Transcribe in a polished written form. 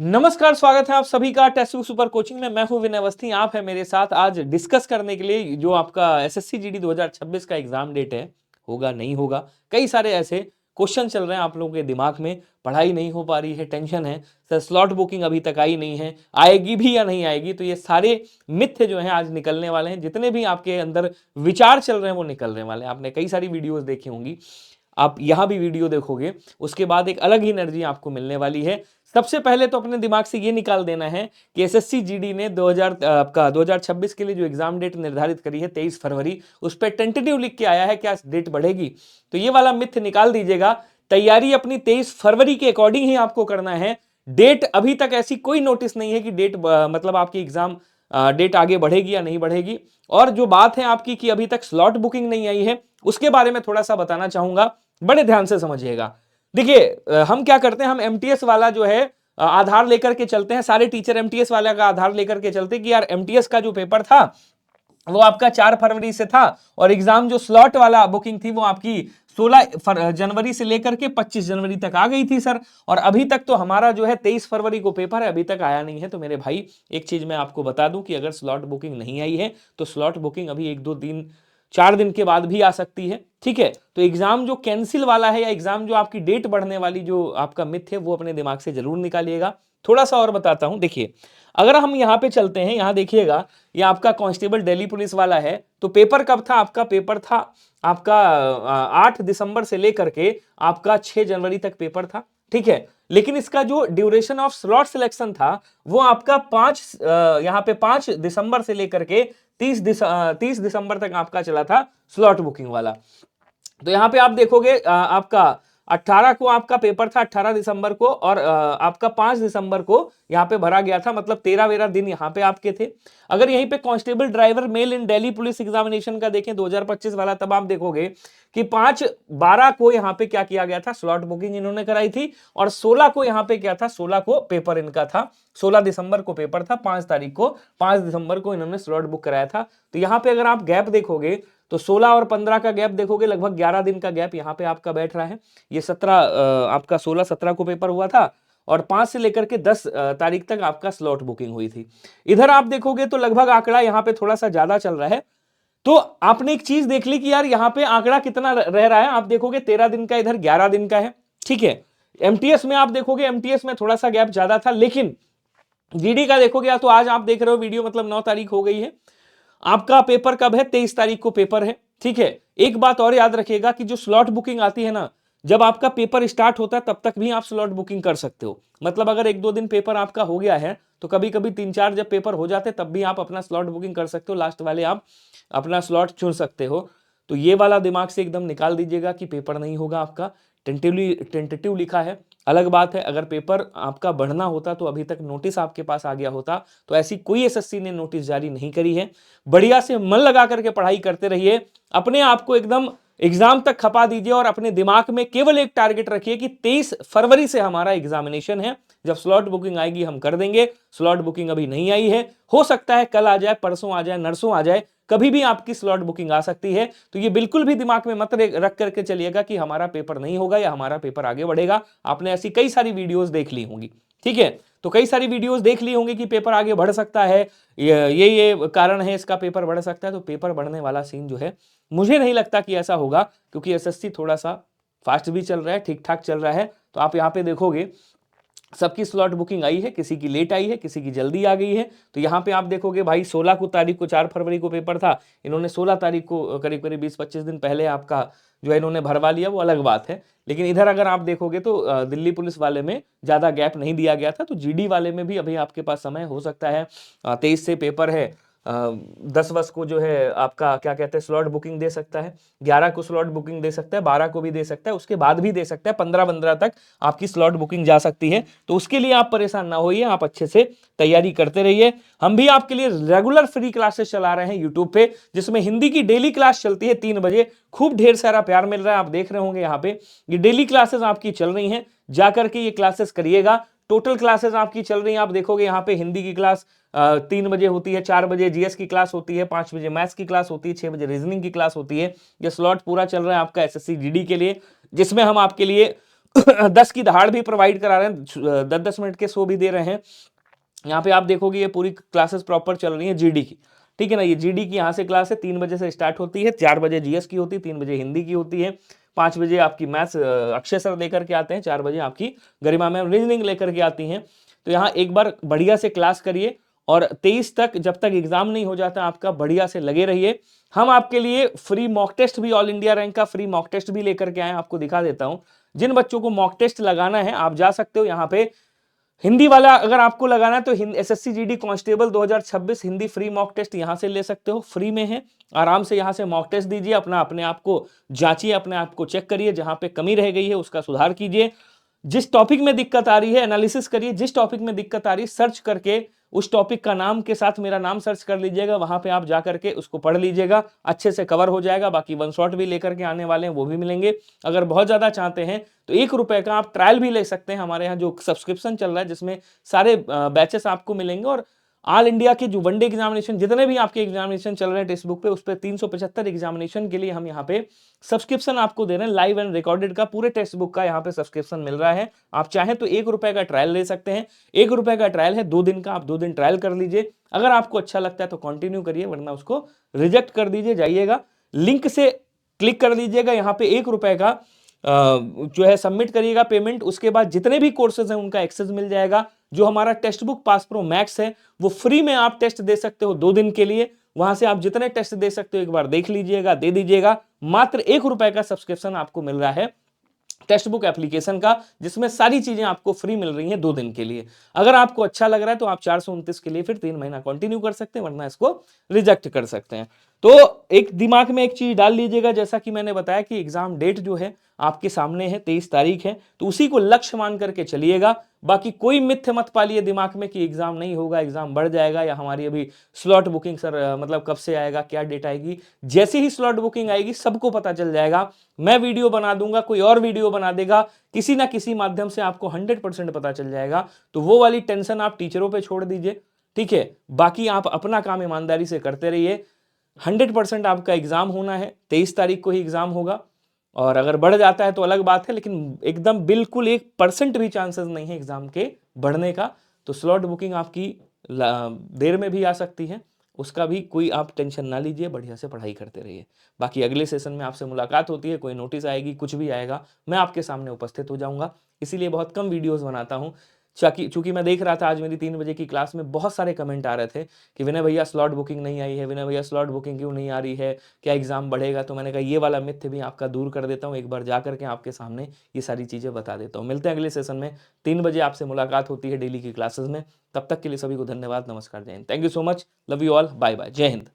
नमस्कार, स्वागत है आप सभी का टेस्ट सुपर कोचिंग में। मैं हूं विनय अवस्थी, आप है मेरे साथ आज डिस्कस करने के लिए जो आपका एसएससी जीडी 2026 का एग्जाम डेट है, होगा नहीं होगा। कई सारे ऐसे क्वेश्चन चल रहे हैं आप लोगों के दिमाग में, पढ़ाई नहीं हो पा रही है, टेंशन है सर, स्लॉट बुकिंग अभी तक आई नहीं है, आएगी भी या नहीं आएगी। तो ये सारे मिथ्य जो हैं आज निकलने वाले हैं, जितने भी आपके अंदर विचार चल रहे हैं वो निकलने वाले हैं। आपने कई सारी वीडियोस देखी होंगी, आप यहां भी वीडियो देखोगे, उसके बाद एक अलग ही एनर्जी आपको मिलने वाली है। सबसे पहले तो अपने दिमाग से ये निकाल देना है कि एसएससी जीडी ने 2026 के लिए जो एग्जाम डेट निर्धारित करी है 23 फरवरी, उस पर टेंटेटिव लिख के आया है, क्या डेट बढ़ेगी? तो ये वाला मिथ निकाल दीजिएगा। तैयारी अपनी 23 फरवरी के अकॉर्डिंग ही आपको करना है। डेट अभी तक ऐसी कोई नोटिस नहीं है कि डेट मतलब आपकी एग्जाम डेट आगे बढ़ेगी या नहीं बढ़ेगी। और जो बात है आपकी कि अभी तक स्लॉट बुकिंग नहीं आई है, उसके बारे में थोड़ा सा बताना चाहूंगा, बड़े ध्यान से समझिएगा। देखिए, हम क्या करते हैं, हम एमटीएस वाला जो है आधार लेकर के चलते हैं। सारे टीचर एमटीएस वाला का आधार लेकर के चलते हैं कि यार एमटीएस का जो पेपर था वो आपका 4 फरवरी से था, और एग्जाम जो स्लॉट वाला बुकिंग थी वो आपकी 16 जनवरी से लेकर के 25 जनवरी तक आ गई थी सर। और अभी तक तो हमारा जो है 23 फरवरी को पेपर है, अभी तक आया नहीं है। तो मेरे भाई, एक चीज मैं आपको बता दूं कि अगर स्लॉट बुकिंग नहीं आई है तो स्लॉट बुकिंग अभी 1-2 दिन 4 दिन के बाद भी आ सकती है, ठीक है। तो एग्जाम जो कैंसिल वाला है या एग्जाम जो आपकी डेट बढ़ने वाली जो आपका मिथ है, वो अपने दिमाग से जरूर निकालिएगा। थोड़ा सा और बताता हूं, देखिए, अगर हम यहां पे चलते हैं, यहां देखिएगा, ये आपका कांस्टेबल दिल्ली पुलिस वाला है। तो पेपर कब था आपका? पेपर था आपका 8 दिसंबर से लेकर के आपका 6 जनवरी तक पेपर था, ठीक है। लेकिन इसका जो ड्यूरेशन ऑफ स्लॉट सिलेक्शन था वो आपका 5 दिसंबर से लेकर के 30 दिसंबर तक आपका चला था स्लॉट बुकिंग वाला। तो यहां पे आप देखोगे आपका 18 को आपका पेपर था, 18 दिसंबर को, और आपका 5 दिसंबर को यहां पे भरा गया था, मतलब 13 दिन यहां पे आपके थे। अगर यहीं पे कांस्टेबल ड्राइवर मेल इन दिल्ली पुलिस एग्जामिनेशन का देखें 2025 वाला, तब आप देखोगे कि 5/12 को यहां पे क्या किया गया था, स्लॉट बुकिंग इन्होंने कराई थी। और 16 को यहां पे क्या था, 16 को पेपर इनका था, 16 दिसंबर को पेपर था, 5 दिसंबर को इन्होंने स्लॉट बुक कराया था। तो यहां पे अगर आप गैप देखोगे तो 16 और 15 का गैप देखोगे, लगभग 11 दिन का गैप यहां पे आपका बैठ रहा है। ये 17 आपका 16-17 को पेपर हुआ था, और 5 से लेकर के 10 तारीख तक आपका स्लॉट बुकिंग हुई थी। इधर आप देखोगे तो लगभग आंकड़ा यहां पे थोड़ा सा ज्यादा चल रहा है। तो आपने एक चीज देख ली कि यार यहाँ पे आंकड़ा कितना रह रहा है, आप देखोगे 13 दिन का, इधर 11 दिन का है, ठीक है। एमटीएस में आप देखोगे, एमटीएस में थोड़ा सा गैप ज्यादा था, लेकिन जीडी का देखोगे तो आज आप देख रहे हो वीडियो, मतलब 9 तारीख हो गई है, आपका पेपर कब है? 23 तारीख को पेपर है, ठीक है। एक बात और याद रखिएगा कि जो स्लॉट बुकिंग आती है ना, जब आपका पेपर स्टार्ट होता है तब तक भी आप स्लॉट बुकिंग कर सकते हो। मतलब अगर 1-2 दिन पेपर आपका हो गया है तो कभी कभी 3-4 जब पेपर हो जाते तब भी आप अपना स्लॉट बुकिंग कर सकते हो, लास्ट वाले आप अपना स्लॉट चुन सकते हो। तो ये वाला दिमाग से एकदम निकाल दीजिएगा कि पेपर नहीं होगा आपका, टेंटेटिव लिखा है। अलग बात है अगर पेपर आपका बढ़ना होता तो अभी तक नोटिस आपके पास आ गया होता। तो ऐसी कोई एसएससी ने नोटिस जारी नहीं करी है। बढ़िया से मन लगा करके पढ़ाई करते रहिए, अपने आप को एकदम एग्जाम तक खपा दीजिए, और अपने दिमाग में केवल एक टारगेट रखिए कि 23 फरवरी से हमारा एग्जामिनेशन है। जब स्लॉट बुकिंग आएगी हम कर देंगे। स्लॉट बुकिंग अभी नहीं आई है, हो सकता है कल आ जाए, परसों आ जाए, नरसों आ जाए, कभी भी आपकी स्लॉट बुकिंग आ सकती है। तो ये बिल्कुल भी दिमाग में मत रख करके चलिएगा कि हमारा पेपर नहीं होगा या हमारा पेपर आगे बढ़ेगा। आपने ऐसी कई सारी वीडियोस देख ली होंगी, ठीक है। तो कई सारी वीडियोस देख ली होंगी कि पेपर आगे बढ़ सकता है, ये कारण है, इसका पेपर बढ़ सकता है। तो पेपर बढ़ने वाला सीन जो है, मुझे नहीं लगता कि ऐसा होगा, क्योंकि एसएससी थोड़ा सा फास्ट भी चल रहा है, ठीक ठाक चल रहा है। तो आप यहाँ पे देखोगे सबकी स्लॉट बुकिंग आई है, किसी की लेट आई है, किसी की जल्दी आ गई है। तो यहाँ पे आप देखोगे भाई 16 को तारीख को 4 फरवरी को पेपर था, इन्होंने 16 तारीख को करीब करीब 20-25 दिन पहले आपका जो है इन्होंने भरवा लिया, वो अलग बात है। लेकिन इधर अगर आप देखोगे तो दिल्ली पुलिस वाले में ज्यादा गैप नहीं दिया गया था। तो जीडी वाले में भी अभी आपके पास समय हो सकता है, 23 से पेपर है, 10 को जो है आपका क्या कहते हैं स्लॉट बुकिंग दे सकता है, 11 को स्लॉट बुकिंग दे सकता है, 12 को भी दे सकता है, उसके बाद भी दे सकता है, 15 तक आपकी स्लॉट बुकिंग जा सकती है। तो उसके लिए आप परेशान ना होइए, आप अच्छे से तैयारी करते रहिए। हम भी आपके लिए रेगुलर फ्री क्लासेस चला रहे हैं यूट्यूब पे, जिसमें हिंदी की डेली क्लास चलती है 3 बजे। खूब ढेर सारा प्यार मिल रहा है, आप देख रहे होंगे यहाँ पे ये डेली क्लासेस आपकी चल रही हैं, जाकर के ये क्लासेस करिएगा। टोटल क्लासेस आपकी चल रही हैं, आप देखोगे यहाँ पे हिंदी की क्लास 3 बजे होती है, 4 बजे जीएस की क्लास होती है, 5 बजे मैथ्स की क्लास होती है, 6 बजे रीजनिंग की क्लास होती है। ये स्लॉट पूरा चल रहा है आपका एसएससी जीडी के लिए, जिसमें हम आपके लिए 10 की दहाड़ भी प्रोवाइड करा रहे हैं, 10-10 मिनट के शो भी दे रहे हैं। यहाँ पे आप देखोगे ये पूरी क्लासेस प्रॉपर चल रही है जीडी की, ठीक है ना। ये जीडी की यहाँ से क्लास है, 3 बजे से स्टार्ट होती है, 4 बजे जीएस की होती है, 3 बजे हिंदी की होती है, 5 बजे आपकी मैथ्स अक्षय सर लेकर के आते हैं, 4 बजे आपकी गरिमा मैम रीजनिंग लेकर के आती हैं। तो यहाँ एक बार बढ़िया से क्लास करिए और 23 तक, जब तक एग्जाम नहीं हो जाता आपका, बढ़िया से लगे रहिए। हम आपके लिए फ्री मॉक टेस्ट भी, ऑल इंडिया रैंक का फ्री मॉक टेस्ट भी लेकर के आए, आपको दिखा देता हूं। जिन बच्चों को मॉक टेस्ट लगाना है आप जा सकते हो यहाँ पे, हिंदी वाला अगर आपको लगाना है तो SSC GD constable 2026 Hindi free mock test यहां से ले सकते हो, फ्री में है। आराम से यहां से मॉक टेस्ट दीजिए, अपने आप को जांचिए, अपने आप को चेक करिए, जहां पे कमी रह गई है उसका सुधार कीजिए। जिस टॉपिक में दिक्कत आ रही है एनालिसिस करिए, जिस टॉपिक में दिक्कत आ रही है सर्च करके उस टॉपिक का नाम के साथ मेरा नाम सर्च कर लीजिएगा, वहां पे आप जाकर के उसको पढ़ लीजिएगा, अच्छे से कवर हो जाएगा। बाकी वन शॉट भी लेकर के आने वाले हैं, वो भी मिलेंगे। अगर बहुत ज्यादा चाहते हैं तो ₹1 का आप ट्रायल भी ले सकते हैं, हमारे यहाँ जो सब्सक्रिप्शन चल रहा है जिसमें सारे बैचेस आपको मिलेंगे। और ऑल इंडिया के जो वनडे एग्जामिनेशन, जितने भी आपके एग्जामिनेशन चल रहे हैं टेक्स्ट बुक पे, उस पर 375 एग्जामिनेशन के लिए हम यहाँ पे सब्सक्रिप्शन आपको दे रहे हैं, लाइव एंड रिकॉर्डेड का पूरे टेक्स्ट बुक का यहाँ पे सब्सक्रिप्शन मिल रहा है। आप चाहें तो ₹1 का ट्रायल ले सकते हैं, ₹1 का ट्रायल है, 2 दिन का, आप 2 दिन ट्रायल कर लीजिए। अगर आपको अच्छा लगता है तो कंटिन्यू करिए, वरना उसको रिजेक्ट कर दीजिए। जाइएगा लिंक से क्लिक कर लीजिएगा, यहाँ पे ₹1 का जो है सबमिट करिएगा पेमेंट। उसके बाद जितने भी कोर्सेज हैं उनका एक्सेस मिल जाएगा। जो हमारा text book pass pro max है वो फ्री में आप टेस्ट दे सकते हो 2 दिन के लिए। वहां से आप जितने टेस्ट दे सकते हो एक बार देख लीजिएगा, दे दीजिएगा। मात्र ₹1 का सब्सक्रिप्शन आपको मिल रहा है टेक्स्ट बुक एप्लीकेशन का, जिसमें सारी चीजें आपको फ्री मिल रही हैं 2 दिन के लिए। अगर आपको अच्छा लग रहा है तो आप 429 के लिए फिर 3 महीना कंटिन्यू कर सकते हैं, वरना इसको रिजेक्ट कर सकते हैं। तो एक दिमाग में एक चीज डाल लीजिएगा, जैसा कि मैंने बताया कि एग्जाम डेट जो है आपके सामने है, 23 तारीख है, तो उसी को लक्ष्य मान करके चलिएगा। बाकी कोई मिथ्य मत पालिए दिमाग में कि एग्जाम नहीं होगा, एग्जाम बढ़ जाएगा, या हमारी अभी स्लॉट बुकिंग सर मतलब कब से आएगा, क्या डेट आएगी। जैसे ही स्लॉट बुकिंग आएगी सबको पता चल जाएगा, मैं वीडियो बना दूंगा, कोई और वीडियो बना देगा, किसी ना किसी माध्यम से आपको 100% पता चल जाएगा। तो वो वाली टेंशन आप टीचरों पे छोड़ दीजिए, ठीक है। बाकी आप अपना काम ईमानदारी से करते रहिए। 100% आपका एग्जाम होना है, 23 तारीख को ही एग्जाम होगा। और अगर बढ़ जाता है तो अलग बात है, लेकिन एकदम बिल्कुल 1% भी चांसेस नहीं है एग्जाम के बढ़ने का। तो स्लॉट बुकिंग आपकी देर में भी आ सकती है, उसका भी कोई आप टेंशन ना लीजिए, बढ़िया से पढ़ाई करते रहिए। बाकी अगले सेशन में आपसे मुलाकात होती है, कोई नोटिस आएगी, कुछ भी आएगा, मैं आपके सामने उपस्थित हो जाऊंगा। इसीलिए बहुत कम वीडियोस बनाता हूं। चूंकि मैं देख रहा था आज मेरी 3 बजे की क्लास में बहुत सारे कमेंट आ रहे थे कि विनय भैया स्लॉट बुकिंग नहीं आई है, विनय भैया स्लॉट बुकिंग क्यों नहीं आ रही है, क्या एग्जाम बढ़ेगा। तो मैंने कहा ये वाला मिथ्य भी आपका दूर कर देता हूँ, एक बार जा करके आपके सामने ये सारी चीज़ें बता देता हूँ। मिलते हैं अगले सेशन में, 3 बजे आपसे मुलाकात होती है डेली की क्लासेस में। तब तक के लिए सभी को धन्यवाद, नमस्कार, जय Hind, thank you so much, love you all, bye bye, जय हिंद।